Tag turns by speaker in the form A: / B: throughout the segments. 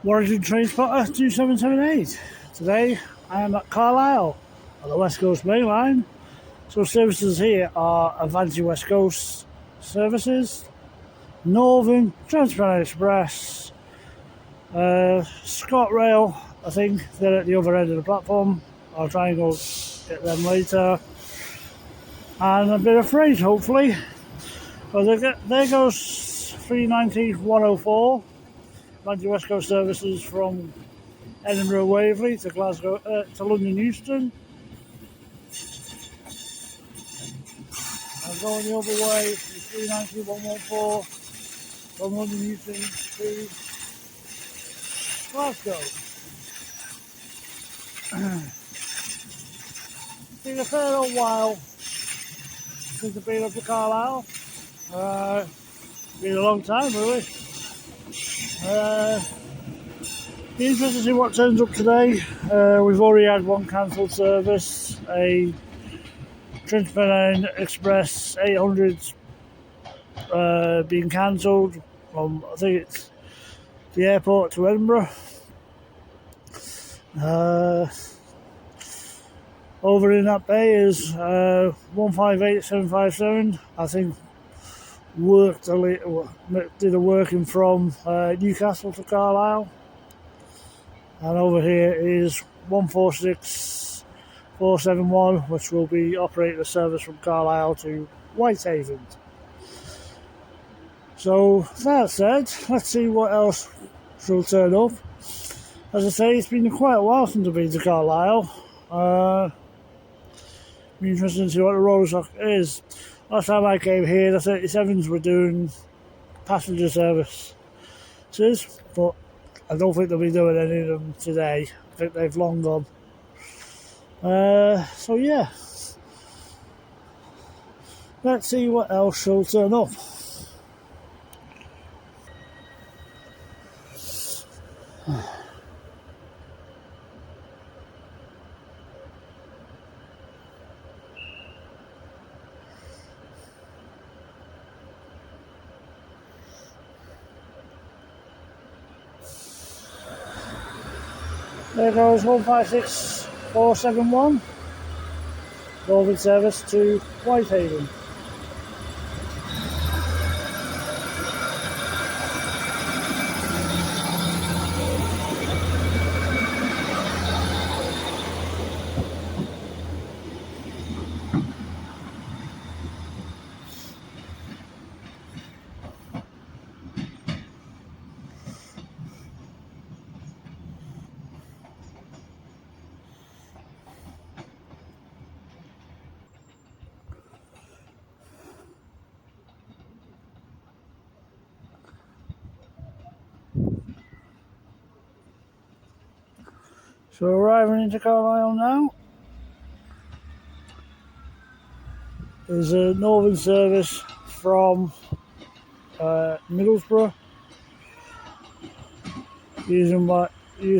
A: Warrington Train Spotter 2778. Today I am at Carlisle on the West Coast Main Line. So services here are Avanti West Coast services, Northern, Transpennine Express, ScotRail. I think they're at the other end of the platform. I'll try and go get them later. And a bit of freight, hopefully. Well, there goes 390-104. Avanti West Coast services from Edinburgh Waverley to Glasgow to London Euston. I'm going the other way, 390-114 from London Euston to Glasgow. It's been a fair old while since I've been up to Carlisle. Been a long time, really. Be interested to see what turns up today. We've already had one cancelled service, a Transpennine Express 800 being cancelled from, I think it's the airport to Edinburgh. Over in that bay is 158757. I think did a working from Newcastle to Carlisle. And over here is 146471, which will be operating a service from Carlisle to Whitehaven. So that said, let's see what else will turn up. As I say, it's been quite a while since I've been to Carlisle. Be interesting to see what the roller stock is. Last time I came here, the 37s were doing passenger services, but I don't think they'll be doing any of them today. I think they've long gone. So yeah, let's see what else will turn up. There goes 156471, Northern service to Whitehaven. So arriving into Carlisle now is a Northern service from Middlesbrough, used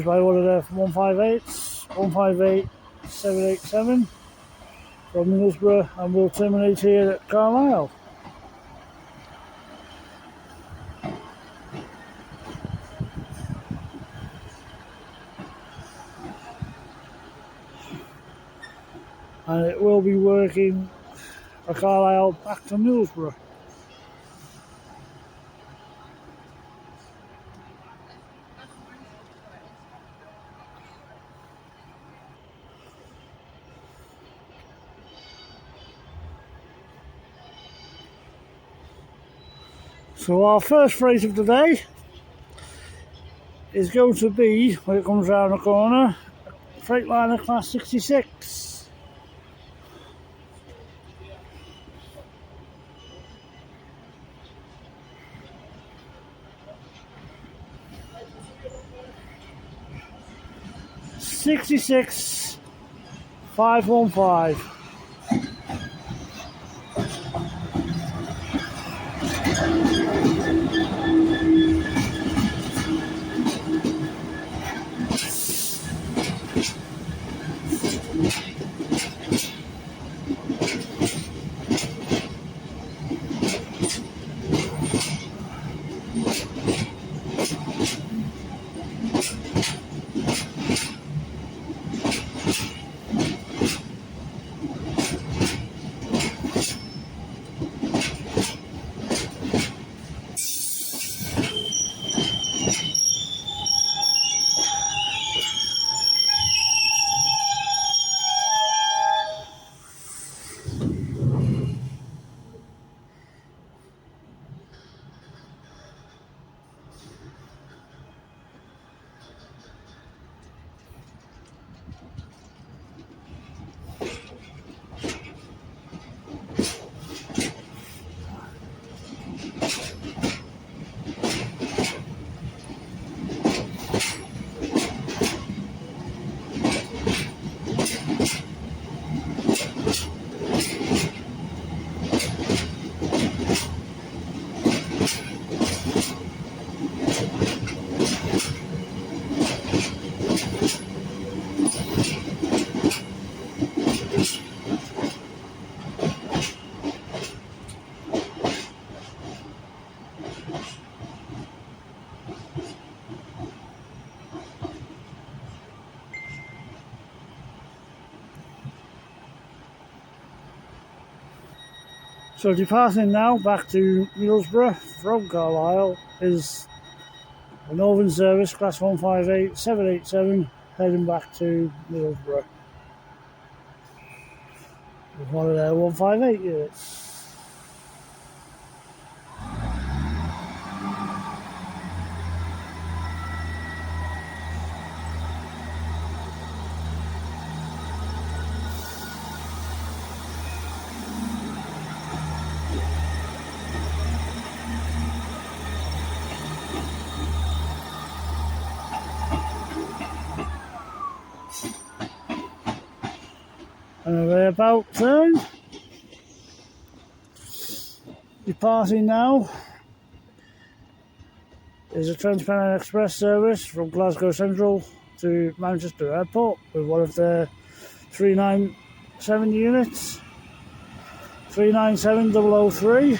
A: by one of their 158s, 158787 from Middlesbrough, and will terminate here at Carlisle. And it will be working a Carlisle back to Middlesbrough. So our first freight of the day is going to be, when it comes round the corner, Freightliner Class 66. '66 515. So departing now back to Middlesbrough from Carlisle is a Northern Service Class 158 787 heading back to Middlesbrough with one of their 158 units. And we're about turn. Departing now is a Trans-Pennine Express service from Glasgow Central to Manchester Airport with one of their 397 units, 397003.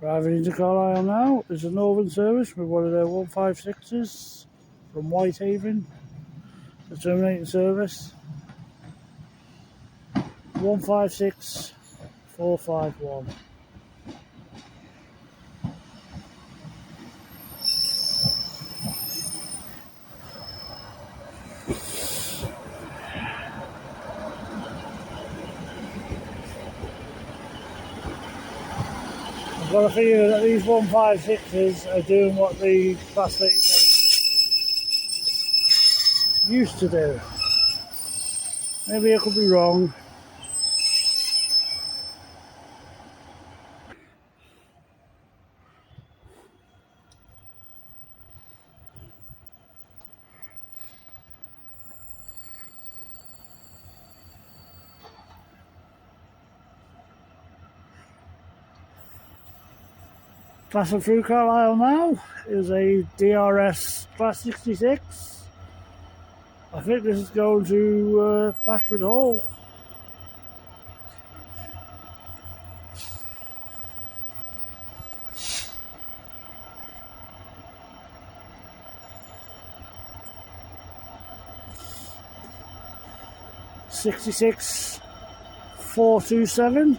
A: Arriving into Carlisle now is a Northern Service with one of their 156s from Whitehaven, the terminating service, 156451. I've got a feeling that these 156s are doing what the Class 37 used to do. Maybe I could be wrong. Passing through Carlisle now is a DRS Class 66. I think this is going to Bashford Hall. '66 427.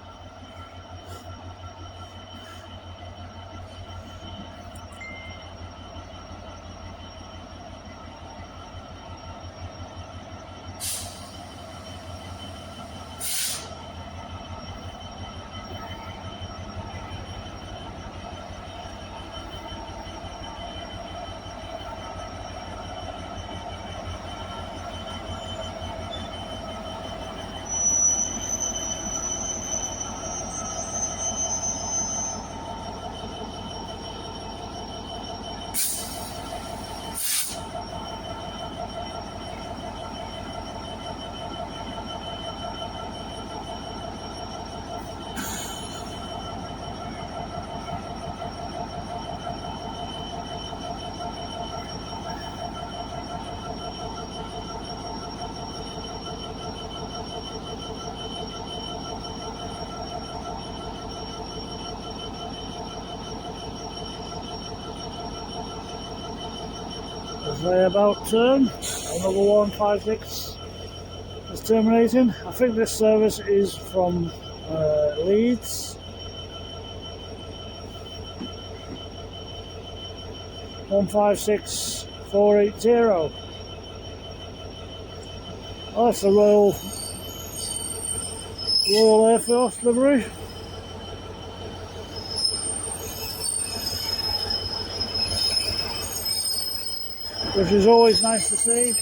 A: As they about turn, another 156 is terminating. I think this service is from Leeds. 156480. Oh, that's the Royal Air Force livery. Which is always nice to see.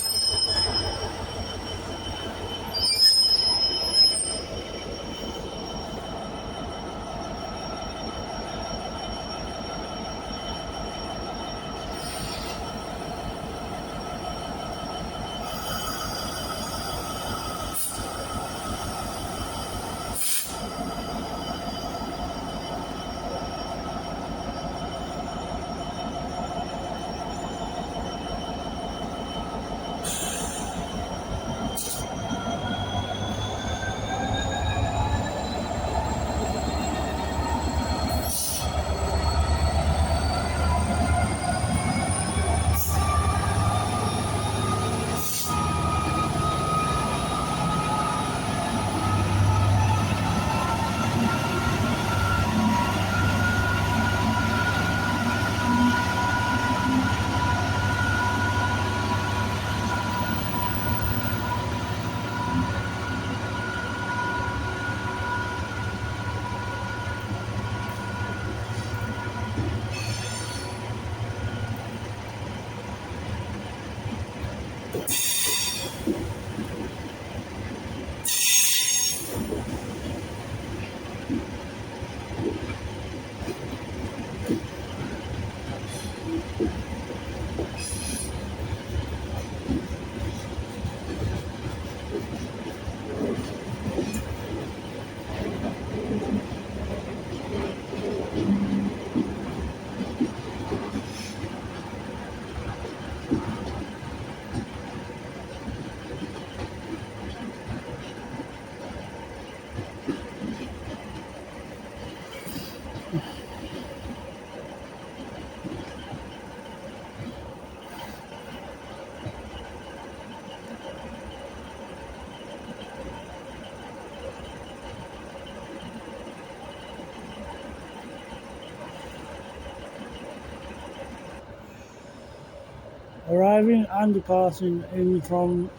A: Arriving and departing in from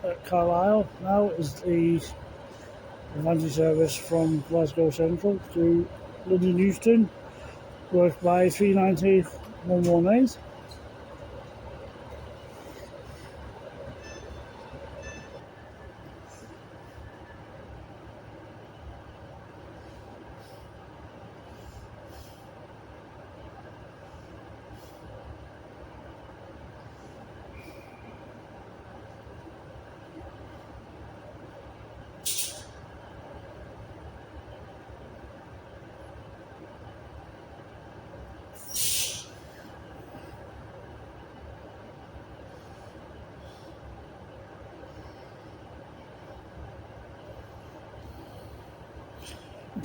A: at Carlisle now is the Advantage service from Glasgow Central to London Euston, worked by 390 118.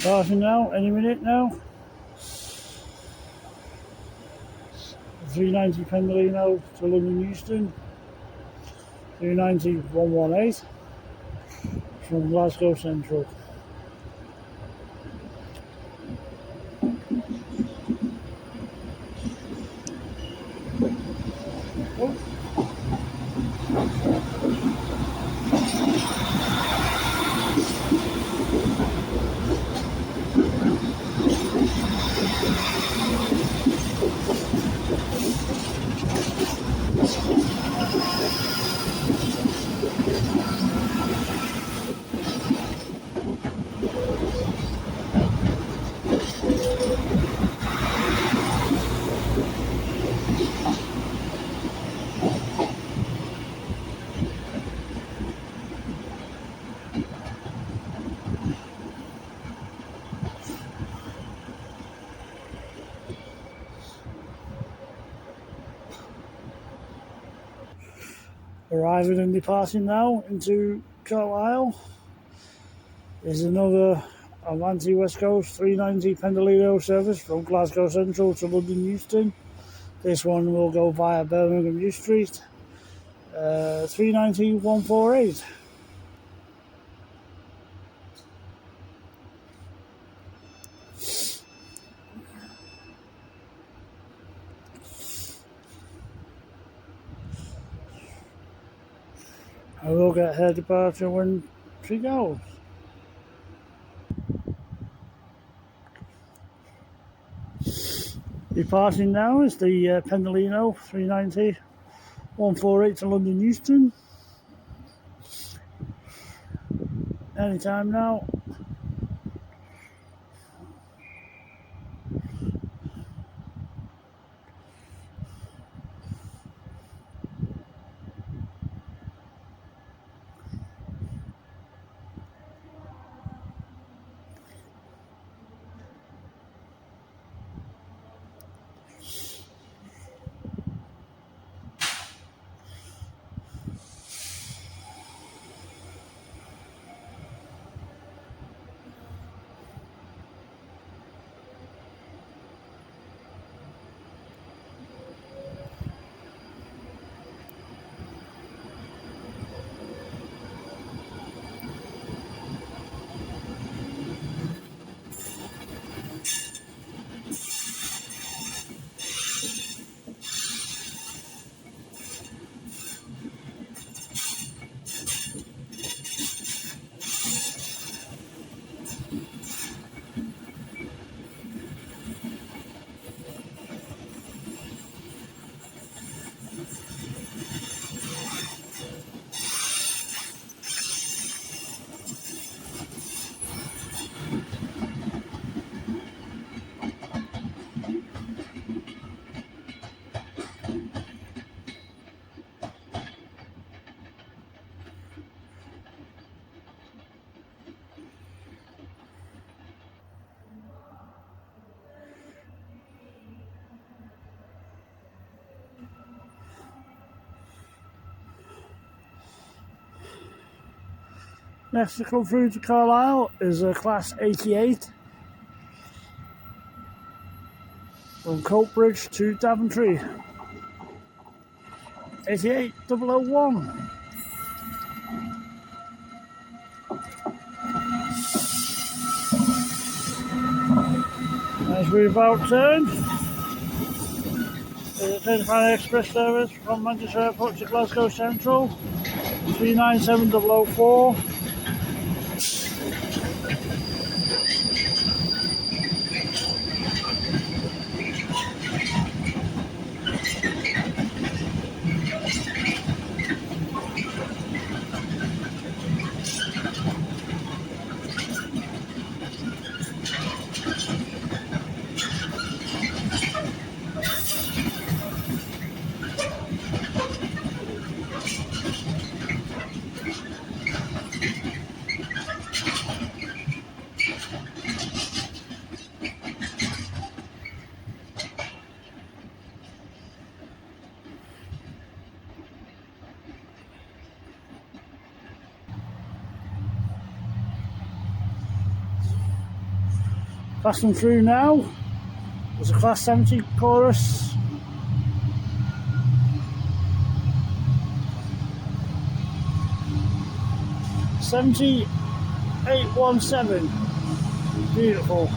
A: Passing now, any minute now. 390 Pendolino to London Euston, 390 118 from Glasgow Central. Arriving and departing now into Carlisle is another Avanti West Coast 390 Pendolino service from Glasgow Central to London Euston. This one will go via Birmingham New Street, 390 148. I will get her departure when she goes. Departing now is the Pendolino 390 148 to London Euston. Anytime now. Next to come through to Carlisle is a Class 88 from Coatbridge to Daventry. 88001. Nice roundabout turn. There's a £10 express service from Manchester Airport to Glasgow Central. 397004. Passing through now, there's a Class 70 chorus. $70,817. Beautiful.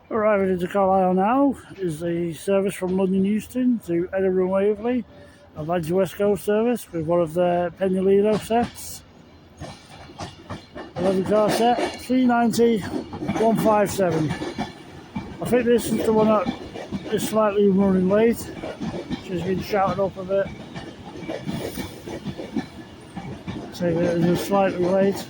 A: Arriving into Carlisle now is the service from London Euston to Edinburgh Waverley, a Manchester West Coast service with one of their Penulino sets. 11 car set, 390,157. I think this is the one that is slightly running late. She's been shouted up a bit. So it is slightly late.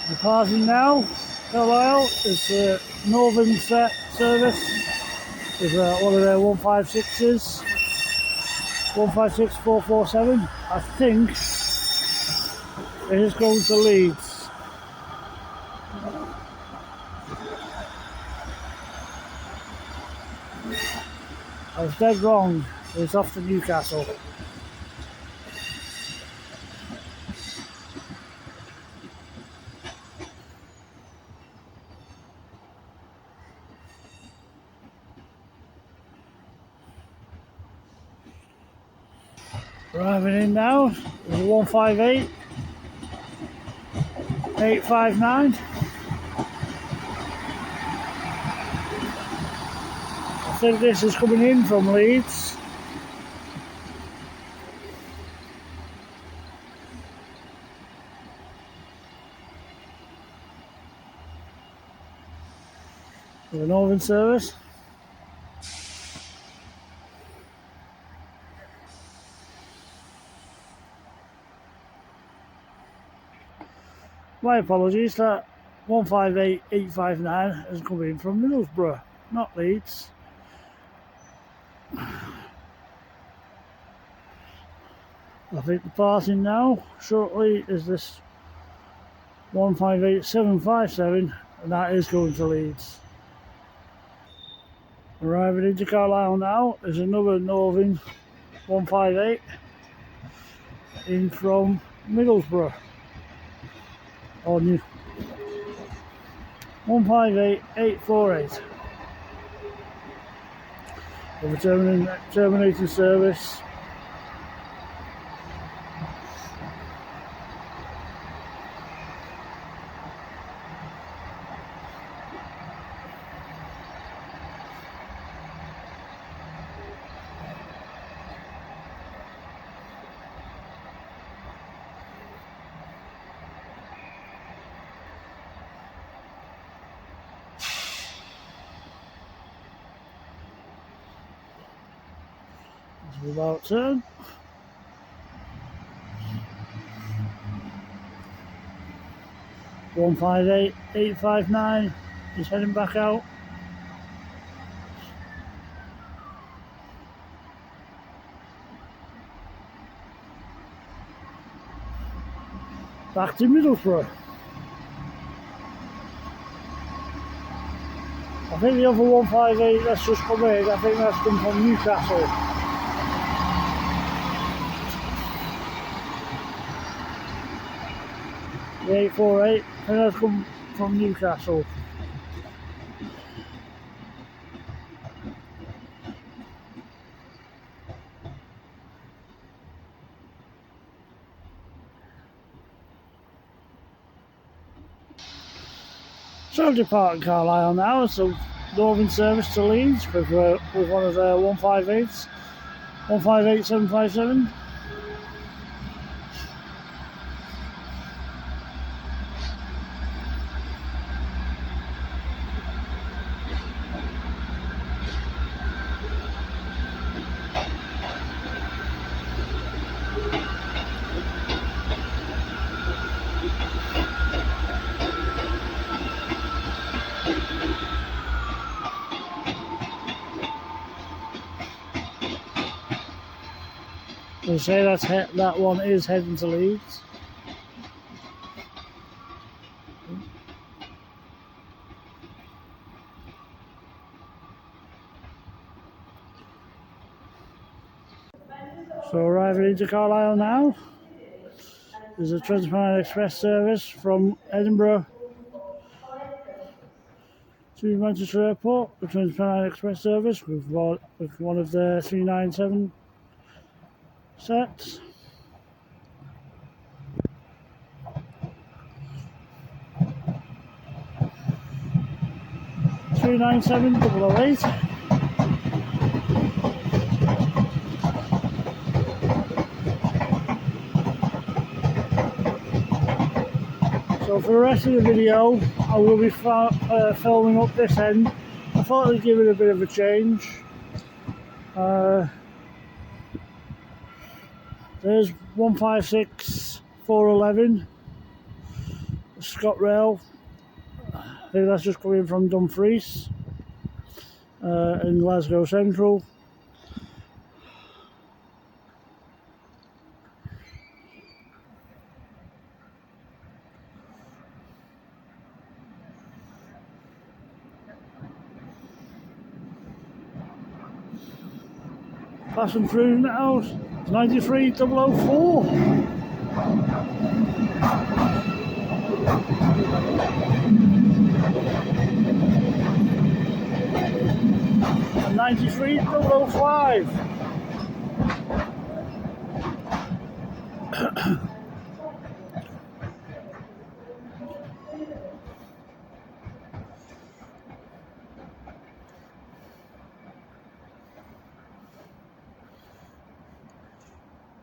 A: Departing now, Carlisle is the Northern set service with one of their 156s, 156447. I think it is going to Leeds. I was dead wrong, it's off to Newcastle. Arriving in now is a 158 859. I think this is coming in from Leeds. The Northern service. My apologies, that 158859 is coming from Middlesbrough, not Leeds. I think departing now shortly is this 158757, and that is going to Leeds. Arriving into Carlisle now is another Northern 158 in from Middlesbrough. On 158848. The terminating service. About turn. One 158859 is heading back out. Back to Middlesbrough. I think the other 158 that's just come in, I think that's come from Newcastle. The 848, I think that's come from Newcastle. So departing Carlisle now, so Northern service to Leeds with one of their 158s, 158757. They say that one is heading to Leeds. So arriving into Carlisle now, there's a Trans-Pennine Express service from Edinburgh to Manchester Airport. The Trans-Pennine Express service with one of their 397 sets. $397,008. So for the rest of the video, I will be filming up this end. I thought I'd give it a bit of a change. There's 156411 ScotRail. I think that's just coming from Dumfries in Glasgow Central. Passing through now, 93004. And 93005.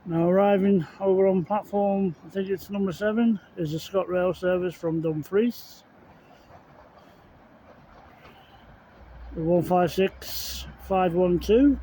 A: Now arriving over on platform, I think it's number 7, is the ScotRail service from Dumfries. The 156512.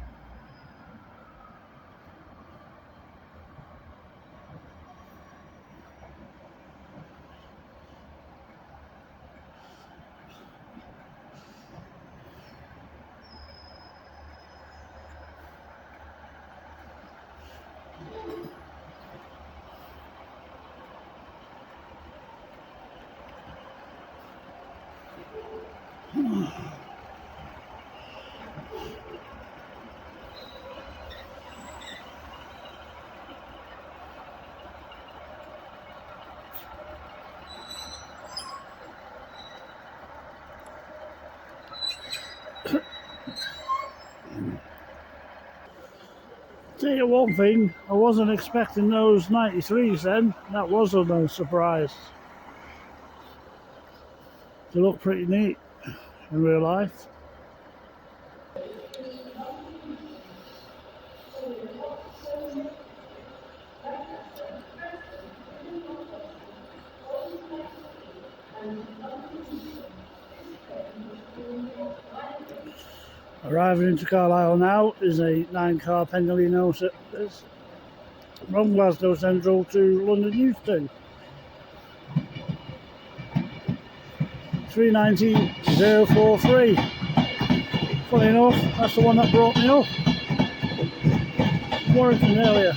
A: Tell you one thing, I wasn't expecting those 93s then. That was a no surprise. They look pretty neat in real life. Arriving into Carlisle now is a 9-car Pendolino service from Glasgow Central to London Euston. 390043. Funny enough, that's the one that brought me up. Warrington earlier.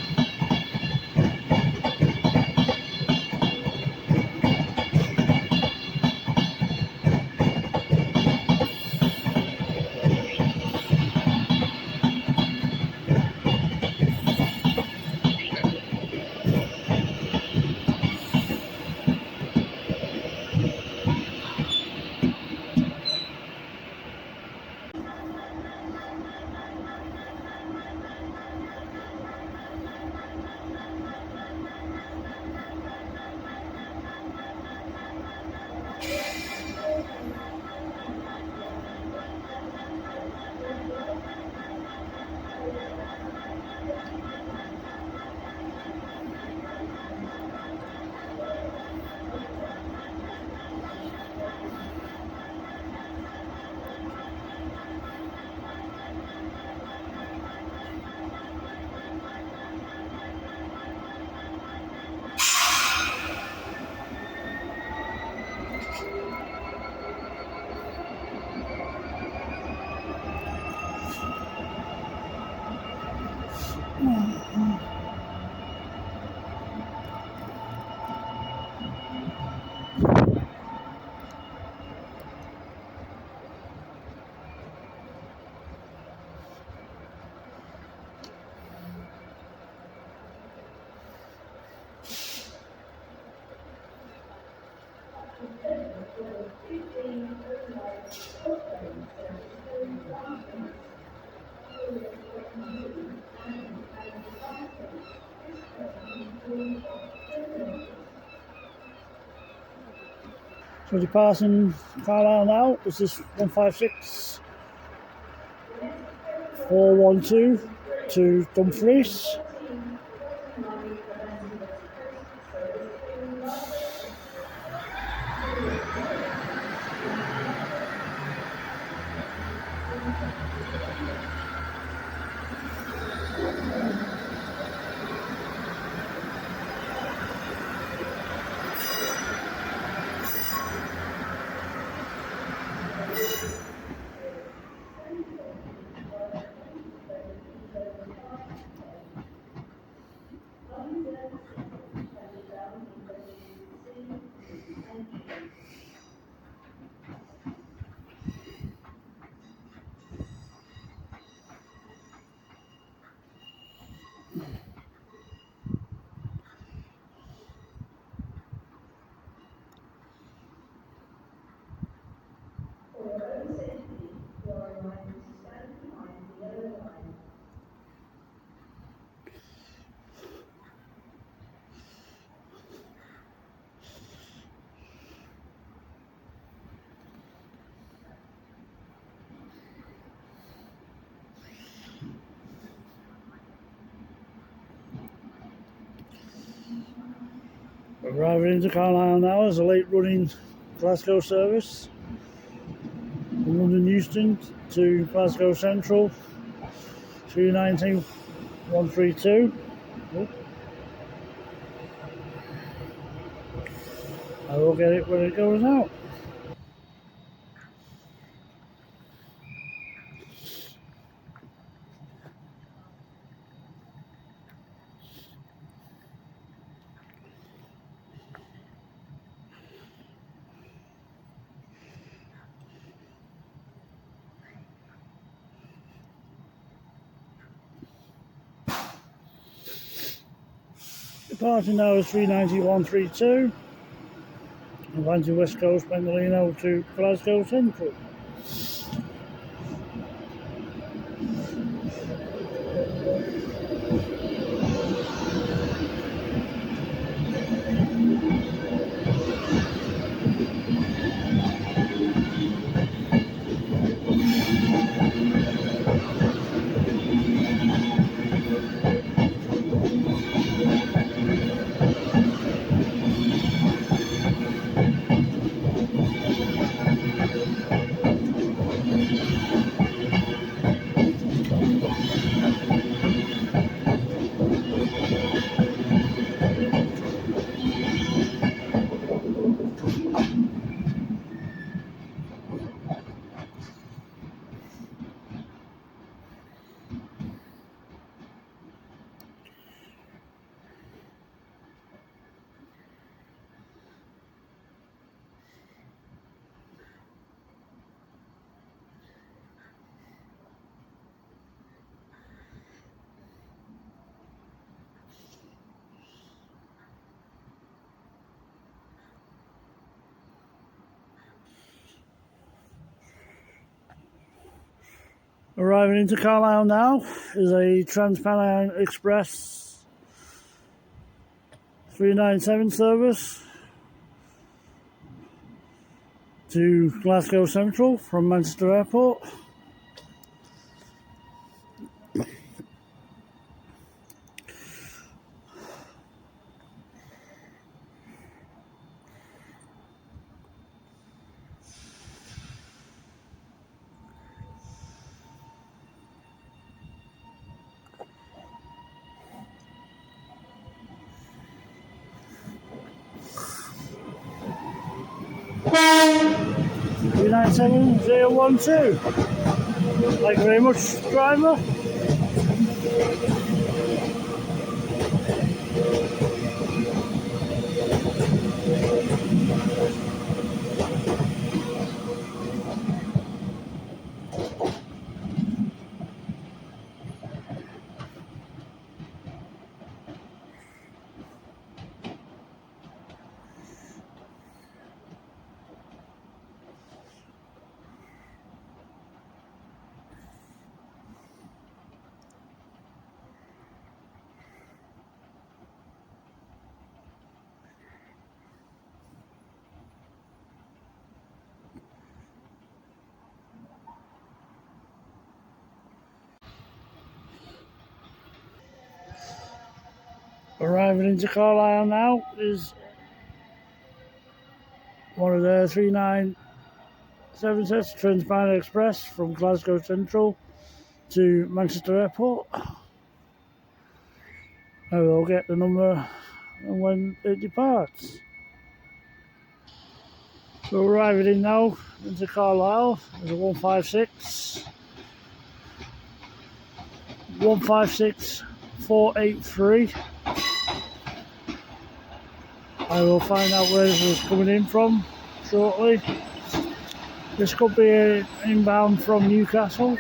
A: So departing Carlisle now, this is 156412 to Dumfries. Arriving into Carlisle now is a late running Glasgow service from London Euston to Glasgow Central, 319-132. I will get it when it goes out. Departing now is 39132. Advancing West Coast Bengalino to Glasgow Central. Arriving into Carlisle now is a Trans-Pennine Express 397 service to Glasgow Central from Manchester Airport. Three nine seven 012. Thank you very much, driver. Arriving into Carlisle now is one of their 397 sets, Trans-Pennine Express from Glasgow Central to Manchester Airport. I will get the number when it departs. So arriving in now into Carlisle is a 156-483. I will find out where this is coming in from shortly. This could be an inbound from Newcastle.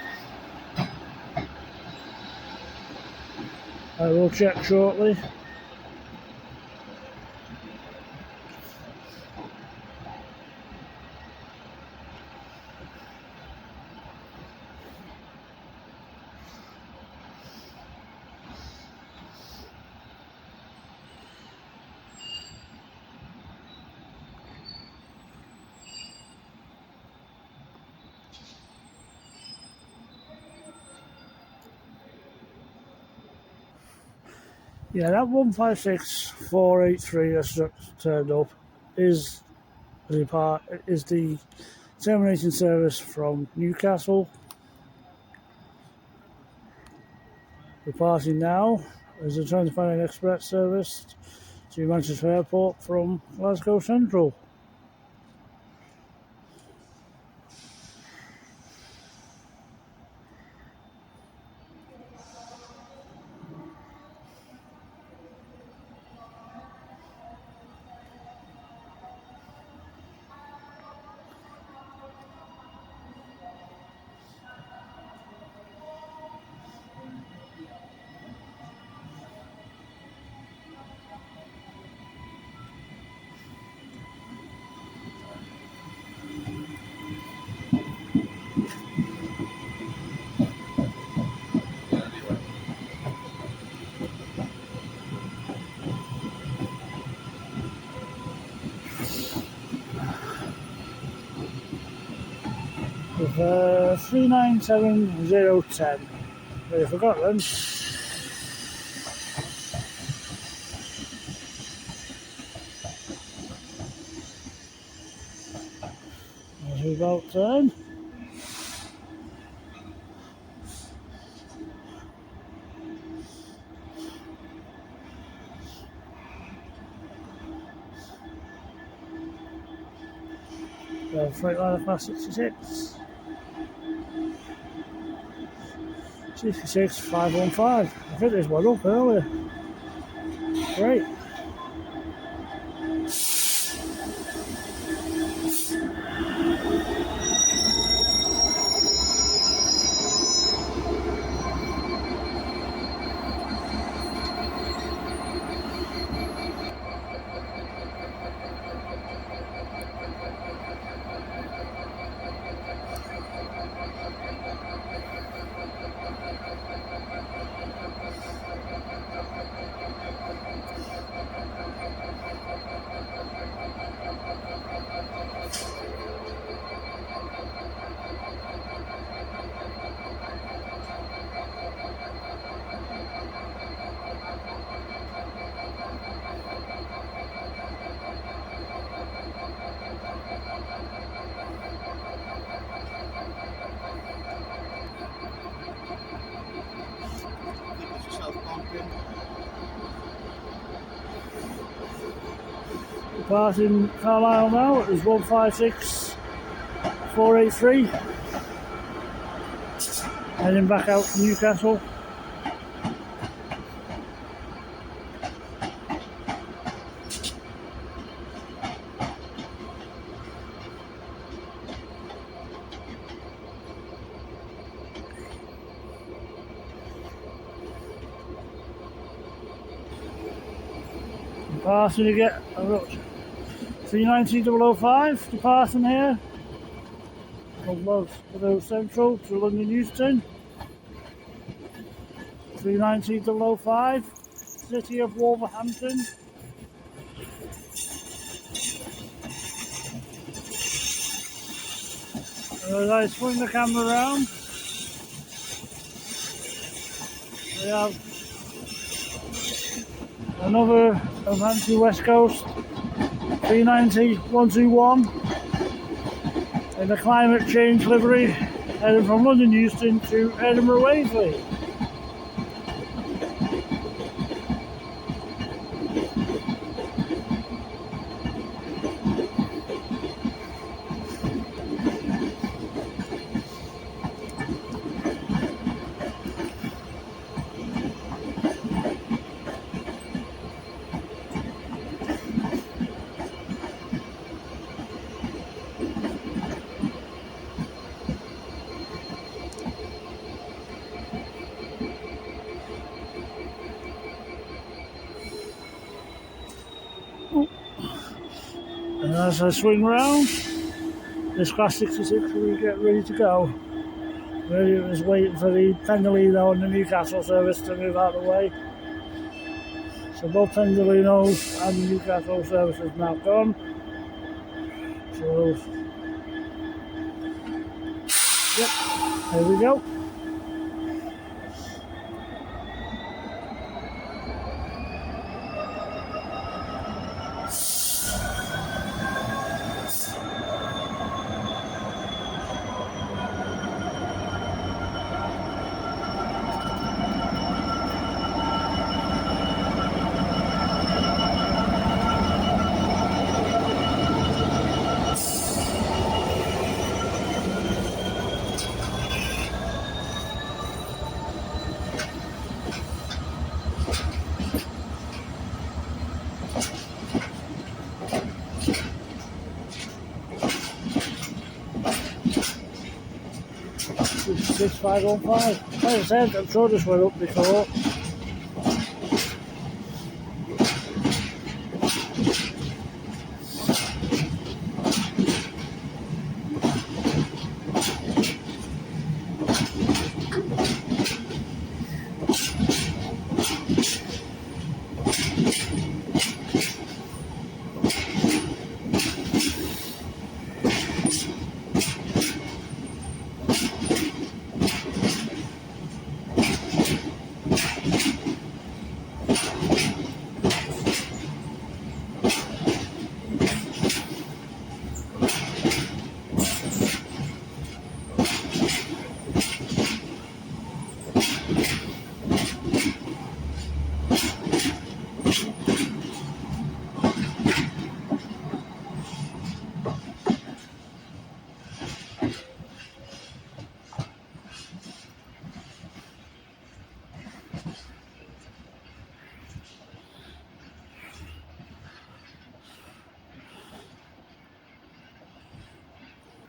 A: I will check shortly. Yeah, that 156483 that's turned up is the terminating service from Newcastle. Departing now is a Transatlantic Express service to Manchester Airport from Glasgow Central. With 397010. But I forgot them. As we about turn. Freightliner Class 66. 66515. I think there's one up earlier. Great. Departing Carlisle now is 156483. Heading back out to Newcastle. Departing again. 39005 departing here from Glasgow Central to London Euston. 39005 City of Wolverhampton. As I swing the camera around, we have another Wolverhampton West Coast 390-121 in the climate change livery, heading from London Euston to Edinburgh Waverley. And as I swing round, this Class 66 will get ready to go. Really was waiting for the Pendolino and the Newcastle service to move out of the way. So both Pendolinos and the Newcastle service is now gone. So, yep, there we go. 46515. Like I said, I'm sure this went up before.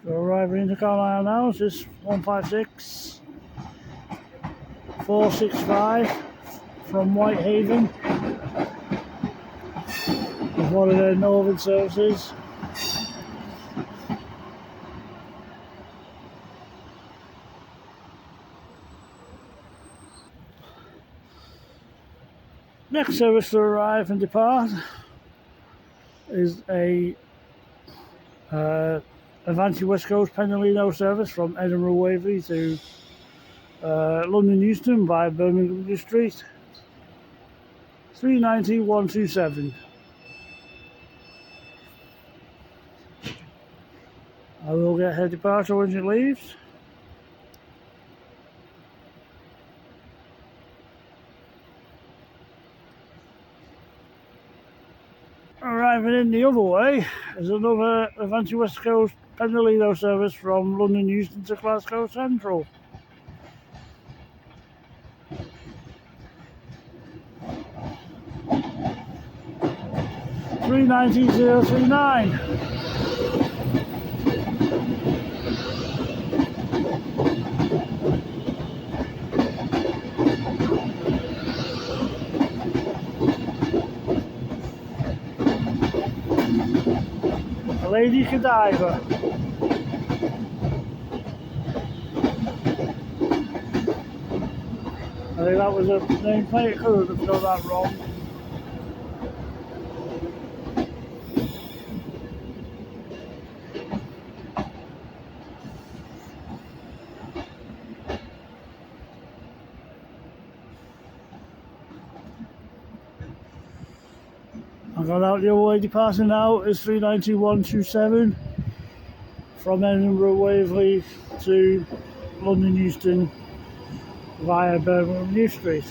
A: So arriving into Carlisle now, this is 156 465 from Whitehaven with one of their northern services. Next service to arrive and depart is a Avanti West Coast Pendolino service from Edinburgh Waverley to London Euston via Birmingham Street, 390-127. I will get her departure when she leaves. Arriving in the other way is another Avanti West Coast Pendolino service from London Euston to Glasgow Central. 390-039. Lady Godiva. I think that was a nameplate, could have done that wrong. I've gone out the other way, departing now is 390-127 from Edinburgh Waverley to London Euston via Birmingham New Street.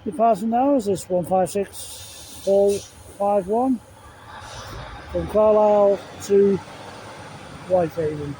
A: Departing now is this 156-451 from Carlisle to Whitehaven.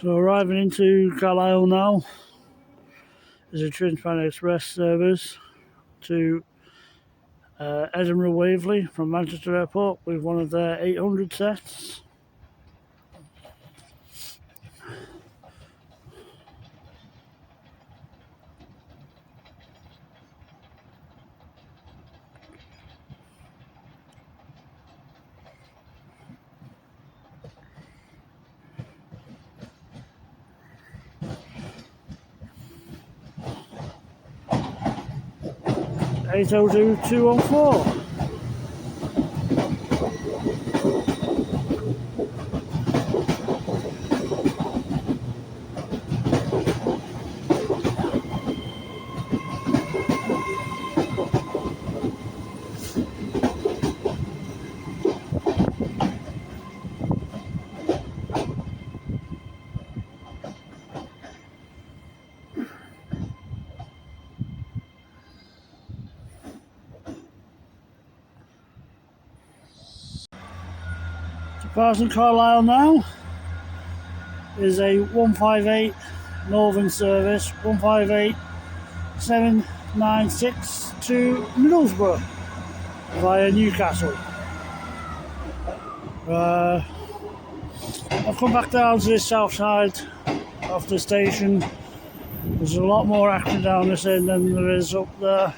A: So arriving into Carlisle now is a Transpan Express service to Edinburgh Waverley from Manchester Airport with one of their 800 sets. Eight oh two 214. Departing Carlisle now is a 158 Northern service, 158 796 to Middlesbrough via Newcastle. I've come back down to this south side of the station. There's a lot more action down this end than there is up there,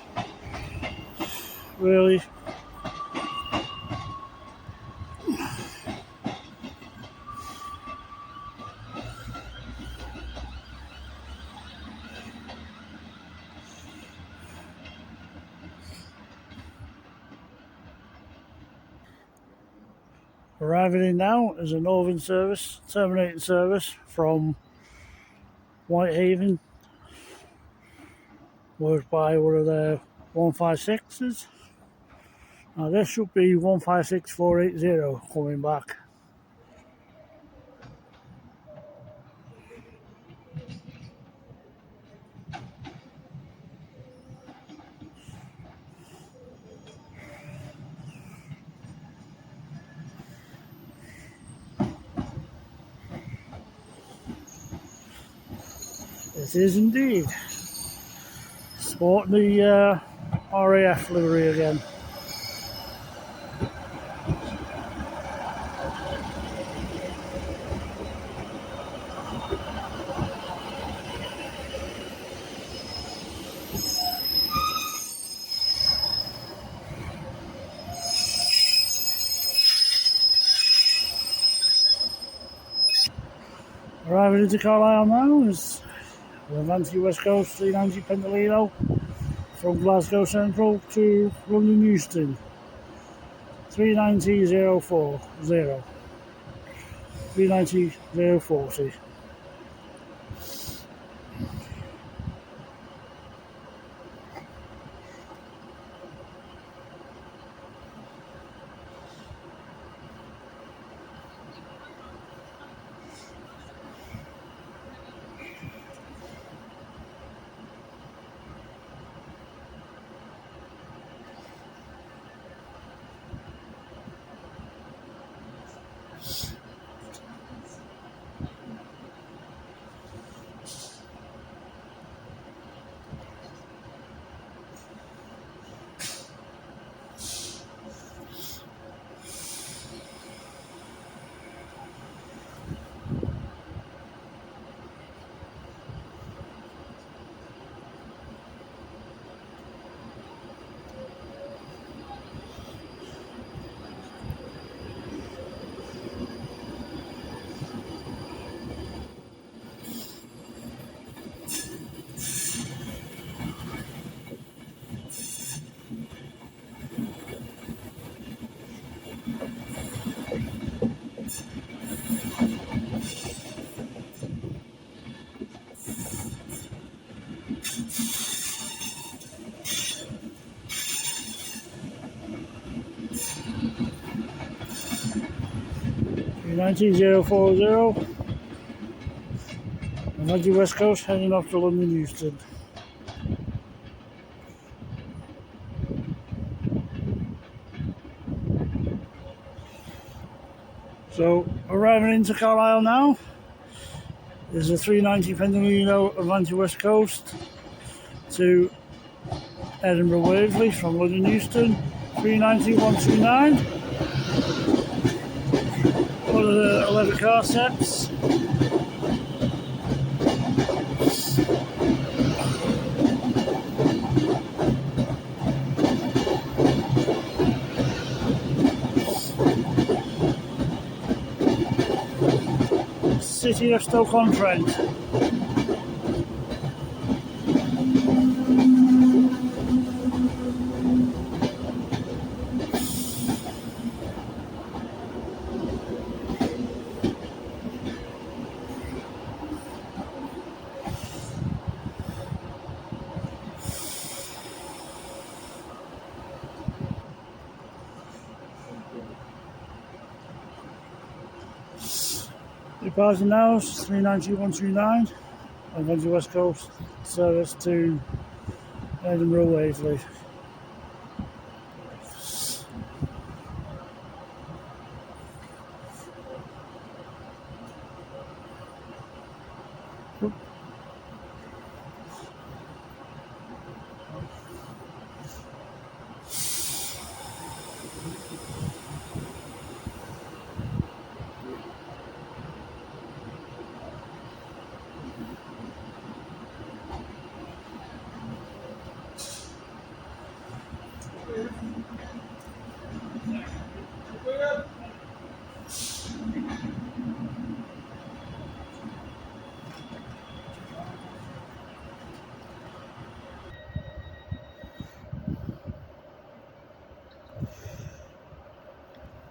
A: really. Arriving in now is a Northern service, terminating service from Whitehaven, worked by one of their 156s. Now this should be 156480 coming back. It is indeed. Sporting the RAF livery again. Arriving into Carlisle now is the Avanti West Coast 390 Pendolino from Glasgow Central to London Euston 390040 390040. $19,040. Avanti West Coast heading off to London Euston. So arriving into Carlisle now There's a 390 Pendolino Advantage West Coast to Edinburgh Waverley from London Euston. 390 129. One of the 11 car sets. City of Stoke-on-Trent. Departing now, 390 129. Advantage West Coast service to Edinburgh Waverley.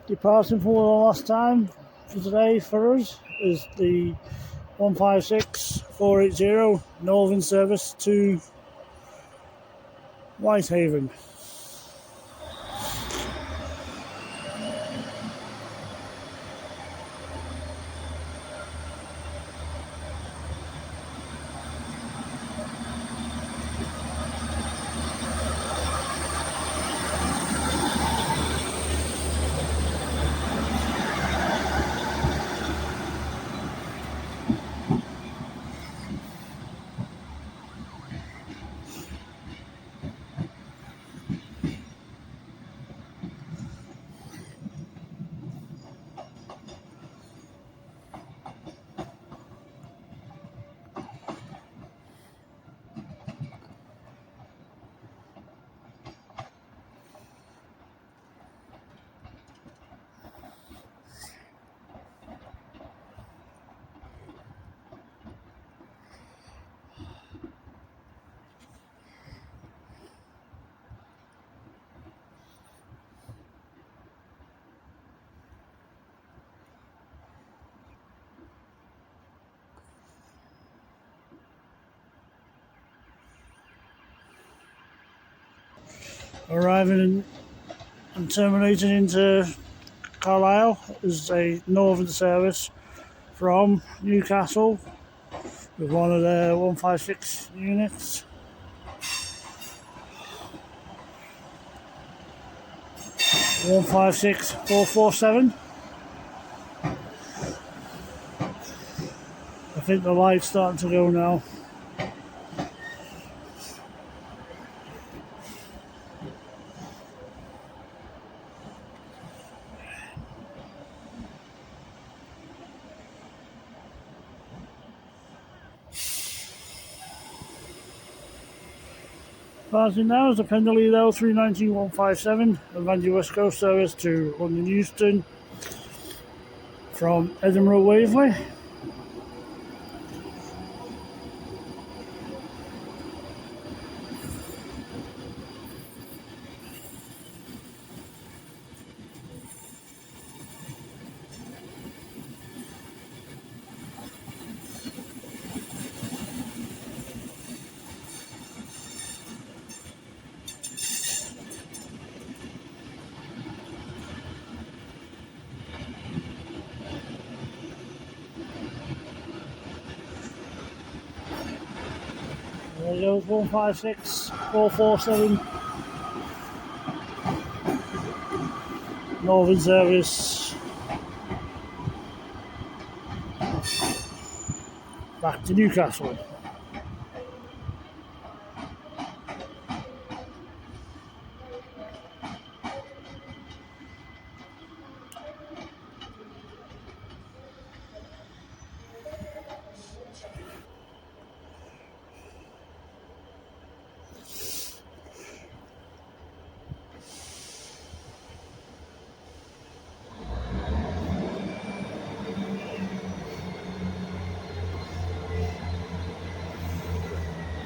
A: Departing for the last time for today for us is the 156480 Northern service to Whitehaven. Arriving and terminating into Carlisle is a northern service from Newcastle with one of their 156 units. One 156-447. I think the light's starting to go now. Passing now is the Pendolino 390-157 Advantage West Coast service to London Euston from Edinburgh Waverley. There goes 156-447 Northern service. back to Newcastle.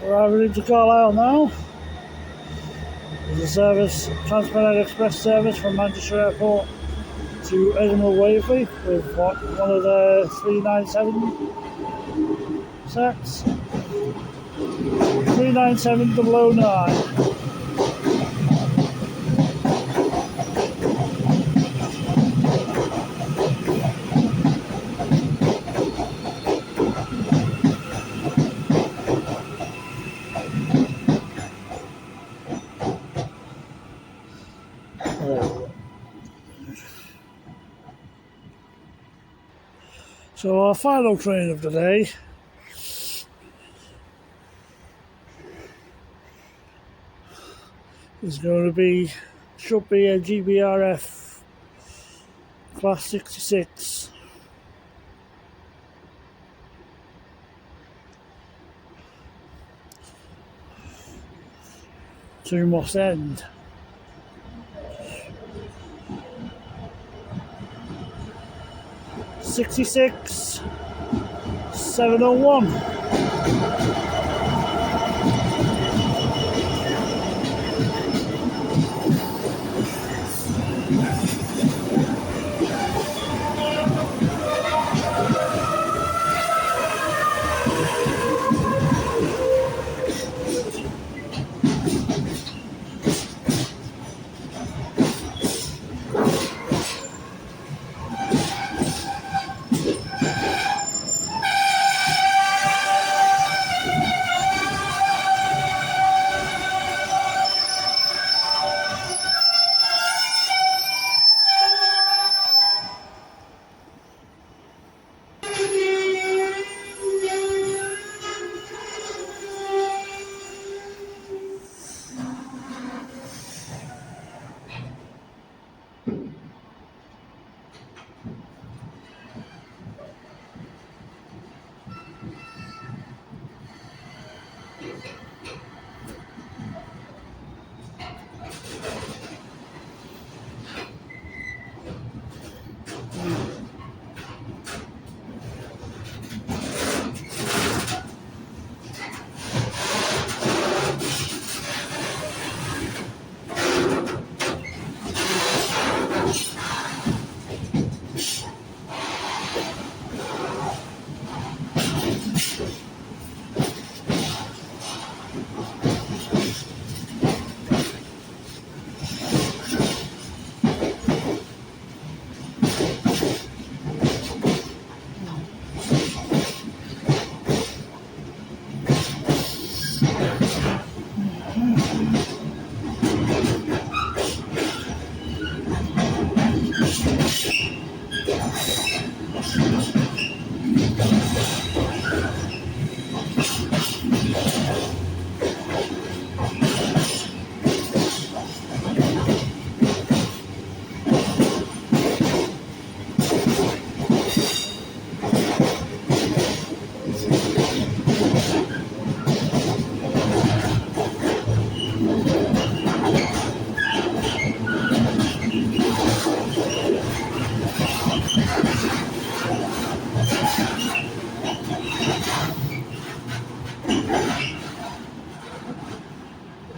A: Arriving into Carlisle now. There's a service, Transcontinental Express service from Manchester Airport to Edinburgh Waverley with one of the 397 sets. 397-009. So our final train of the day is going to be, should be a GBRF Class 66. To Moss End. '66 701.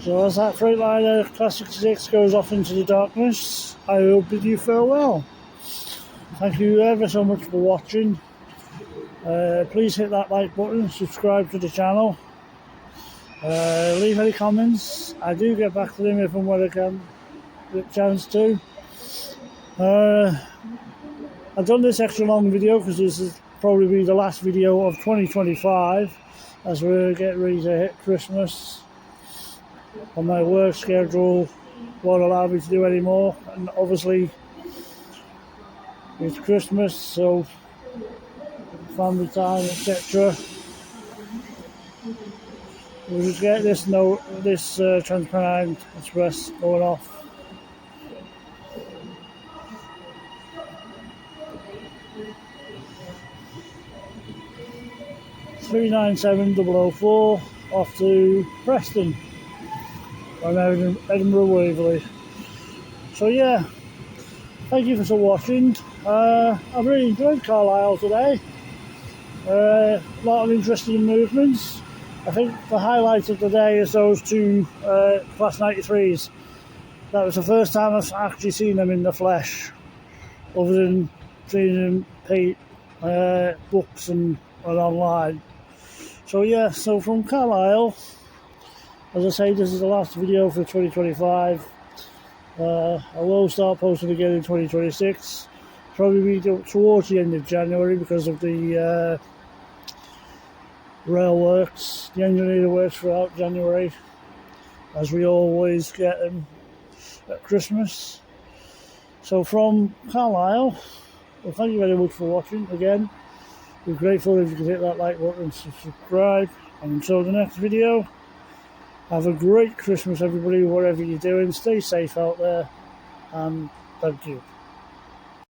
A: So as that Freightliner Class 66 goes off into the darkness, I will bid you farewell. Thank you ever so much for watching. Please hit that like button, subscribe to the channel, leave any comments. I do get back to them if and when I can get a chance to. I've done this extra long video because this is probably be the last video of 2025 as we're getting ready to hit Christmas. And my work schedule won't allow me to do any more, and obviously it's Christmas, so family time, etc. We'll just get this Transpennine Express going off. $397,004 off to Preston on Edinburgh Waverley. So yeah, thank you for watching. I've really enjoyed Carlisle today. A lot of interesting movements. I think the highlight of the day is those two Class 93s. That was the first time I've actually seen them in the flesh, other than seeing them books and online. So yeah, so from Carlisle, as I say, this is the last video for 2025. I will start posting again in 2026. Probably be towards the end of January because of the rail works. The engineer works throughout January, as we always get them at Christmas. So from Carlisle, well, thank you very much for watching again. We're grateful if you could hit that like button and subscribe. And until the next video, have a great Christmas everybody, whatever you're doing. Stay safe out there, and thank you.